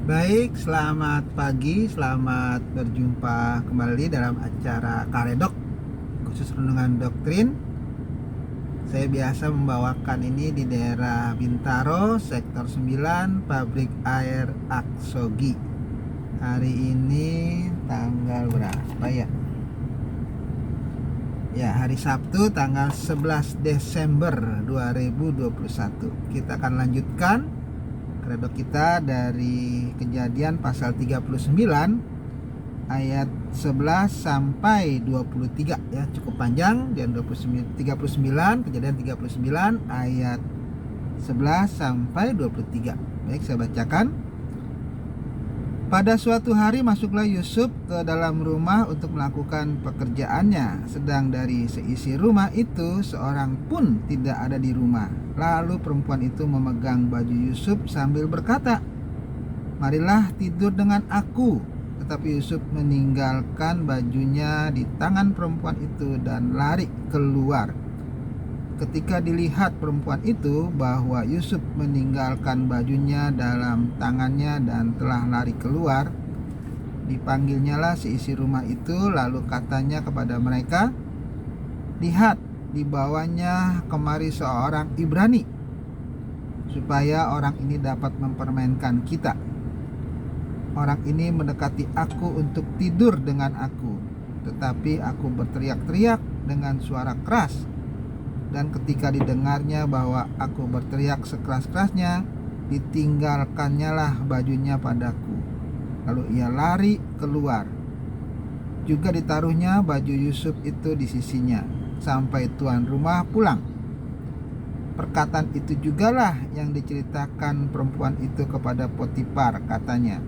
Baik, selamat pagi, selamat berjumpa kembali dalam acara Karedok, khusus renungan doktrin. Saya biasa membawakan ini di daerah Bintaro, sektor 9, pabrik air Aksogi. Hari ini tanggal berapa ya? Ya, hari Sabtu tanggal 11 Desember 2021. Kita akan lanjutkan Karedok kita dari Kejadian pasal 39 ayat 11 sampai 23 ya, cukup panjang. Dan 39, Kejadian 39 ayat 11 sampai 23. Baik, saya bacakan. Pada suatu hari masuklah Yusuf ke dalam rumah untuk melakukan pekerjaannya. Sedang dari seisi rumah itu seorang pun tidak ada di rumah. Lalu perempuan itu memegang baju Yusuf sambil berkata, "Marilah tidur dengan aku." Tetapi Yusuf meninggalkan bajunya di tangan perempuan itu dan lari keluar. Ketika dilihat perempuan itu bahwa Yusuf meninggalkan bajunya dalam tangannya dan telah lari keluar, dipanggilnyalah seisi rumah itu, lalu katanya kepada mereka, "Lihat, dibawanya kemari seorang Ibrani, supaya orang ini dapat mempermainkan kita. Orang ini mendekati aku untuk tidur dengan aku, tetapi aku berteriak-teriak dengan suara keras. Dan ketika didengarnya bahwa aku berteriak sekeras-kerasnya, ditinggalkannya lah bajunya padaku. Lalu ia lari keluar. Juga ditaruhnya baju Yusuf itu di sisinya, sampai tuan rumah pulang. Perkataan itu jugalah yang diceritakan perempuan itu kepada Potifar, katanya,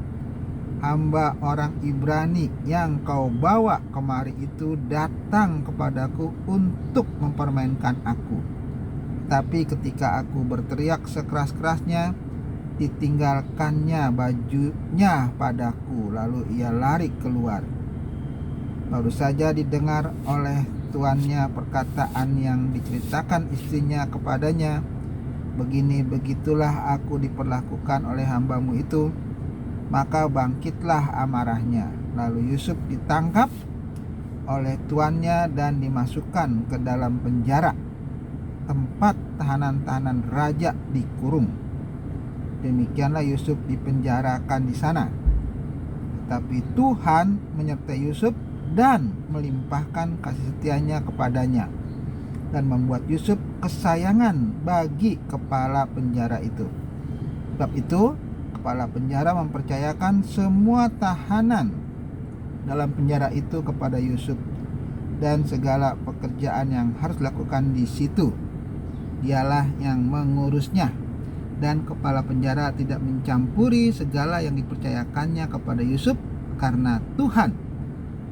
"Hamba orang Ibrani yang kau bawa kemari itu datang kepadaku untuk mempermainkan aku. Tapi ketika aku berteriak sekeras-kerasnya, ditinggalkannya bajunya padaku, lalu ia lari keluar." Baru saja didengar oleh tuannya perkataan yang diceritakan istrinya kepadanya, "Begini-begitulah aku diperlakukan oleh hambamu itu." Maka bangkitlah amarahnya. Lalu Yusuf ditangkap oleh tuannya dan dimasukkan ke dalam penjara, tempat tahanan-tahanan raja dikurung. Demikianlah Yusuf dipenjarakan di sana. Tetapi Tuhan menyertai Yusuf dan melimpahkan kasih setianya kepadanya, dan membuat Yusuf kesayangan bagi kepala penjara itu. Sebab itu kepala penjara mempercayakan semua tahanan dalam penjara itu kepada Yusuf, dan segala pekerjaan yang harus dilakukan di situ dialah yang mengurusnya. Dan kepala penjara tidak mencampuri segala yang dipercayakannya kepada Yusuf, karena Tuhan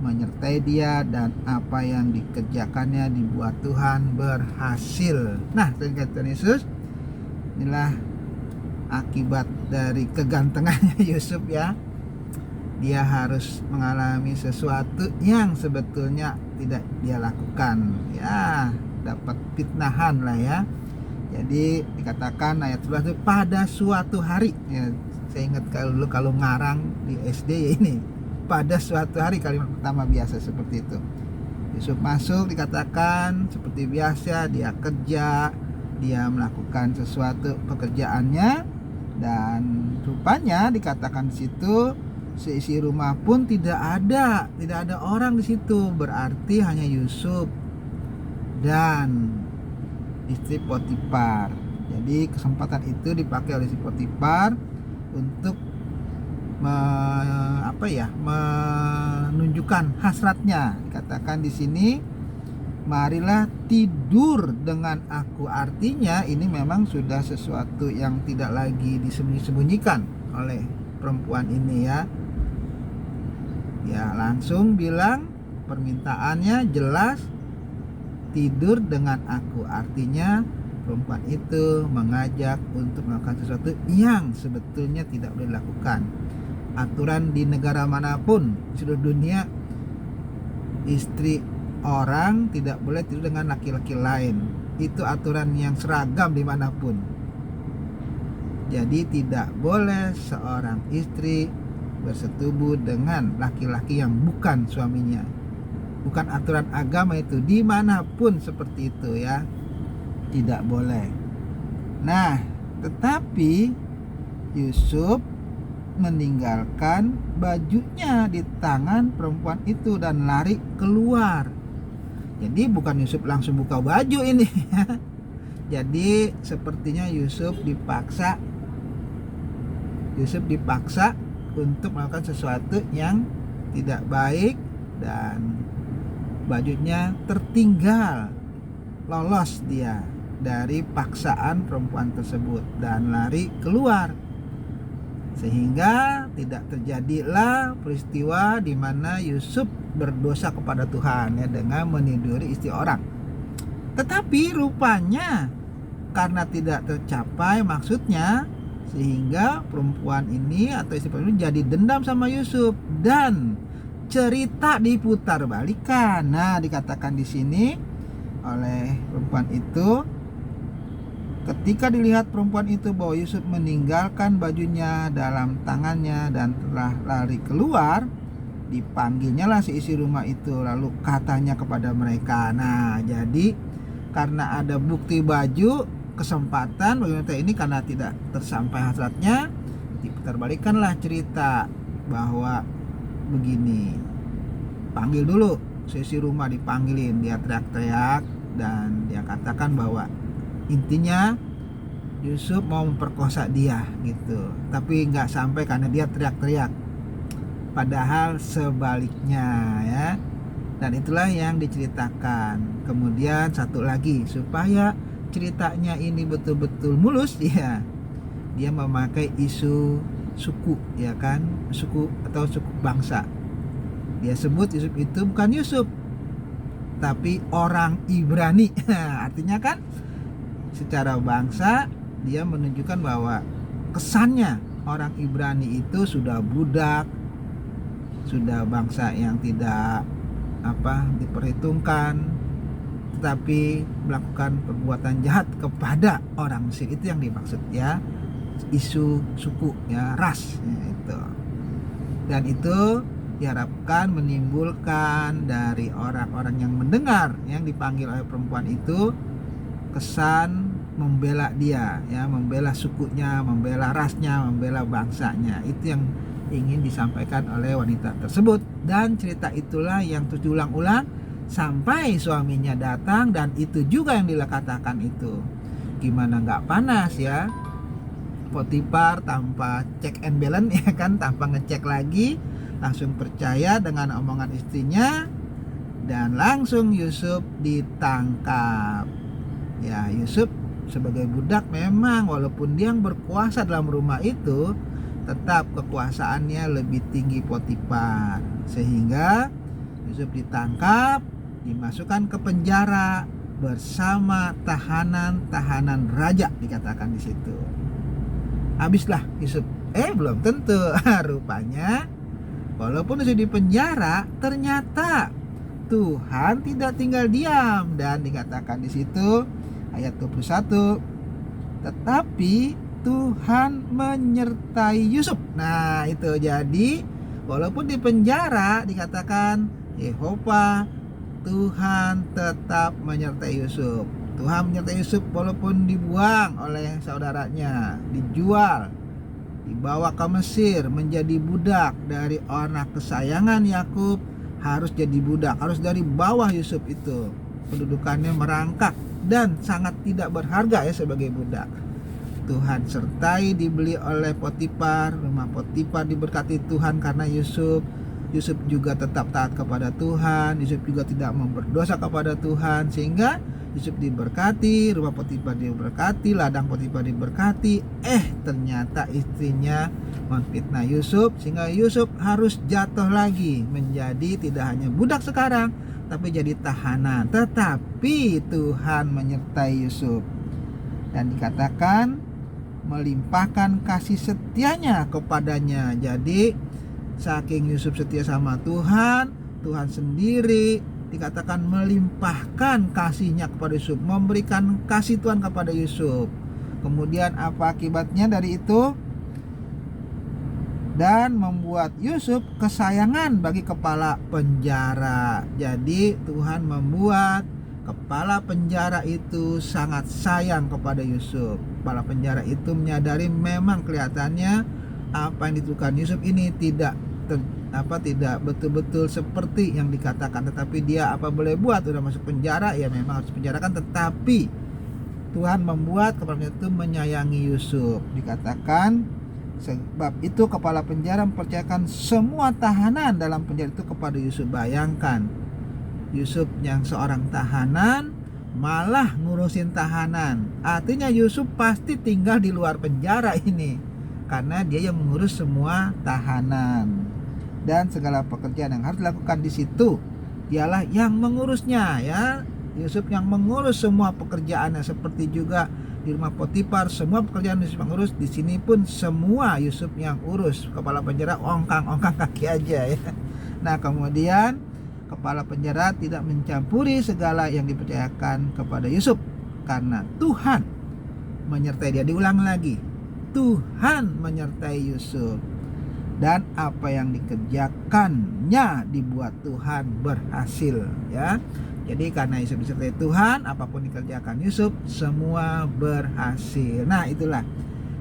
menyertai dia, dan apa yang dikerjakannya dibuat Tuhan berhasil. Nah, Tuhan Yesus, inilah akibat dari kegantengannya Yusuf ya. Dia harus mengalami sesuatu yang sebetulnya tidak dia lakukan ya, dapat fitnahan lah ya. Jadi dikatakan ayat 11 itu pada suatu hari ya. Saya ingat kalau ngarang di SD ya, ini pada suatu hari, kalimat pertama biasa seperti itu. Yusuf masuk, dikatakan seperti biasa dia kerja, dia melakukan sesuatu pekerjaannya. Dan rupanya dikatakan di situ seisi rumah pun tidak ada orang di situ. Berarti hanya Yusuf dan istri Potifar. Jadi kesempatan itu dipakai oleh si Potifar untuk menunjukkan hasratnya. Dikatakan di sini, "Marilah tidur dengan aku." Artinya ini memang sudah sesuatu yang tidak lagi disembunyi-sembunyikan oleh perempuan ini ya. Ya langsung bilang, permintaannya jelas, tidur dengan aku. Artinya perempuan itu mengajak untuk melakukan sesuatu yang sebetulnya tidak boleh dilakukan. Aturan di negara manapun seluruh dunia, istri orang tidak boleh tidur dengan laki-laki lain. Itu aturan yang seragam dimanapun. Jadi tidak boleh seorang istri bersetubuh dengan laki-laki yang bukan suaminya. Bukan aturan agama itu, dimanapun seperti itu ya, tidak boleh. Nah, tetapi Yusuf meninggalkan bajunya di tangan perempuan itu dan lari keluar. Jadi bukan Yusuf langsung buka baju ini. Jadi sepertinya Yusuf dipaksa untuk melakukan sesuatu yang tidak baik, dan bajunya tertinggal. Lolos dia dari paksaan perempuan tersebut dan lari keluar, sehingga tidak terjadilah peristiwa di mana Yusuf berdosa kepada Tuhan ya, dengan meniduri istri orang. Tetapi rupanya karena tidak tercapai maksudnya, sehingga perempuan ini atau istri perempuan ini jadi dendam sama Yusuf dan cerita diputar balikan. Nah, dikatakan di sini oleh perempuan itu, ketika dilihat perempuan itu bahwa Yusuf meninggalkan bajunya dalam tangannya dan telah lari keluar, dipanggilnya lah si isi rumah itu, lalu katanya kepada mereka. Nah, jadi karena ada bukti baju, kesempatan bagi wanita ini karena tidak tersampai hasratnya, diputarbalikanlah cerita bahwa begini. Panggil dulu, si rumah dipanggilin, dia teriak-teriak dan dia katakan bahwa intinya Yusuf mau memperkosa dia gitu, tapi nggak sampai karena dia teriak-teriak, padahal sebaliknya ya. Dan itulah yang diceritakan. Kemudian satu lagi, supaya ceritanya ini betul-betul mulus ya, dia memakai isu suku ya kan, suku atau suku bangsa. Dia sebut Yusuf itu bukan Yusuf tapi orang Ibrani. Artinya kan secara bangsa dia menunjukkan bahwa kesannya orang Ibrani itu sudah budak, sudah bangsa yang tidak diperhitungkan, tetapi melakukan perbuatan jahat kepada orang Mesir. Itu yang dimaksud ya, isu suku ya, ras ya, itu. Dan itu diharapkan menimbulkan dari orang-orang yang mendengar yang dipanggil oleh perempuan itu kesan membela dia ya, membela sukunya, membela rasnya, membela bangsanya. Itu yang ingin disampaikan oleh wanita tersebut, dan cerita itulah yang terus diulang-ulang sampai suaminya datang, dan itu juga yang dikatakan itu. Gimana nggak panas ya, Potifar tanpa check and balance ya kan, tanpa ngecek lagi, langsung percaya dengan omongan istrinya, dan langsung Yusuf ditangkap. Ya, Yusuf sebagai budak memang walaupun dia yang berkuasa dalam rumah itu, tetap kekuasaannya lebih tinggi Potifar, sehingga Yusuf ditangkap, dimasukkan ke penjara bersama tahanan-tahanan raja, dikatakan di situ. Habislah Yusuf. Belum tentu. Rupanya walaupun Yusuf di penjara, ternyata Tuhan tidak tinggal diam, dan dikatakan di situ ayat 21, tetapi Tuhan menyertai Yusuf. Nah, itu jadi walaupun di penjara dikatakan Yehova Tuhan tetap menyertai Yusuf. Tuhan menyertai Yusuf walaupun dibuang oleh saudaranya, dijual, dibawa ke Mesir menjadi budak dari anak kesayangan Yakub, harus jadi budak, harus dari bawah Yusuf itu. Kedudukannya merangkak dan sangat tidak berharga ya sebagai budak. Tuhan sertai, dibeli oleh Potifar, rumah Potifar diberkati Tuhan karena Yusuf. Yusuf juga tetap taat kepada Tuhan, Yusuf juga tidak memperdosa kepada Tuhan, sehingga Yusuf diberkati, rumah Potifar diberkati, ladang Potifar diberkati. Ternyata istrinya memfitnah Yusuf, sehingga Yusuf harus jatuh lagi menjadi tidak hanya budak sekarang, tapi jadi tahanan. Tetapi Tuhan menyertai Yusuf, dan dikatakan melimpahkan kasih setianya kepadanya. Jadi saking Yusuf setia sama Tuhan, Tuhan sendiri dikatakan melimpahkan kasihnya kepada Yusuf, memberikan kasih Tuhan kepada Yusuf. Kemudian apa akibatnya dari itu? Dan membuat Yusuf kesayangan bagi kepala penjara. Jadi Tuhan membuat kepala penjara itu sangat sayang kepada Yusuf. Kepala penjara itu menyadari memang kelihatannya apa yang dituliskan Yusuf ini tidak betul-betul seperti yang dikatakan, tetapi dia apa boleh buat, udah masuk penjara ya memang harus penjarakan, tetapi Tuhan membuat kepala penjara itu menyayangi Yusuf. Dikatakan sebab itu kepala penjara mempercayakan semua tahanan dalam penjara itu kepada Yusuf. Bayangkan, Yusuf yang seorang tahanan malah ngurusin tahanan. Artinya Yusuf pasti tinggal di luar penjara ini, karena dia yang mengurus semua tahanan. Dan segala pekerjaan yang harus dilakukan di situ dialah yang mengurusnya, ya. Yusuf yang mengurus semua pekerjaannya, seperti juga di rumah Potifar semua pekerjaan Yusuf yang urus. Di sini pun semua Yusuf yang urus. Kepala penjara ongkang kaki aja, ya. Nah, kemudian kepala penjara tidak mencampuri segala yang dipercayakan kepada Yusuf, karena Tuhan menyertai dia. Diulang lagi, Tuhan menyertai Yusuf, dan apa yang dikerjakannya dibuat Tuhan berhasil, ya. Jadi karena Yusuf disertai Tuhan, apapun dikerjakan Yusuf semua berhasil. Nah, itulah,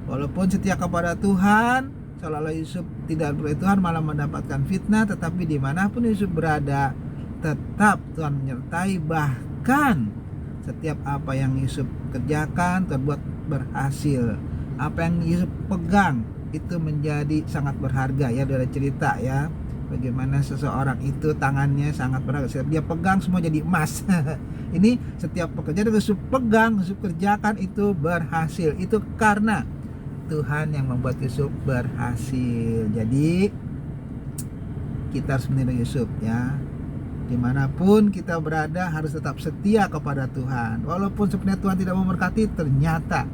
walaupun setia kepada Tuhan, seolah-olah Yusuf tidak beroleh Tuhan malah mendapatkan fitnah, tetapi dimanapun Yusuf berada tetap Tuhan menyertai. Bahkan setiap apa yang Yusuf kerjakan terbuat berhasil. Apa yang Yusuf pegang itu menjadi sangat berharga, ya. Ada cerita, ya, bagaimana seseorang itu tangannya sangat berharga, setiap dia pegang semua jadi emas. Ini setiap pekerjaan yang Yusuf pegang, Yusuf kerjakan itu berhasil. Itu karena Tuhan yang membuat Yusuf berhasil. Jadi kita harus meniru Yusuf, ya. Dimanapun kita berada harus tetap setia kepada Tuhan. Walaupun sebenarnya Tuhan tidak memberkati, ternyata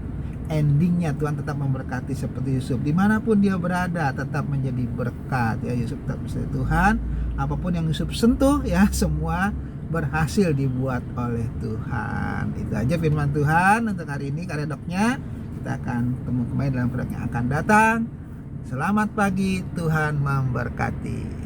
endingnya Tuhan tetap memberkati seperti Yusuf. Dimanapun dia berada tetap menjadi berkat, ya. Yusuf tetap bersama Tuhan. Apapun yang Yusuf sentuh, ya, semua berhasil dibuat oleh Tuhan. Itu aja firman Tuhan untuk hari ini, Karedoknya. Kita akan ketemu kembali dalam program yang akan datang. Selamat pagi, Tuhan memberkati.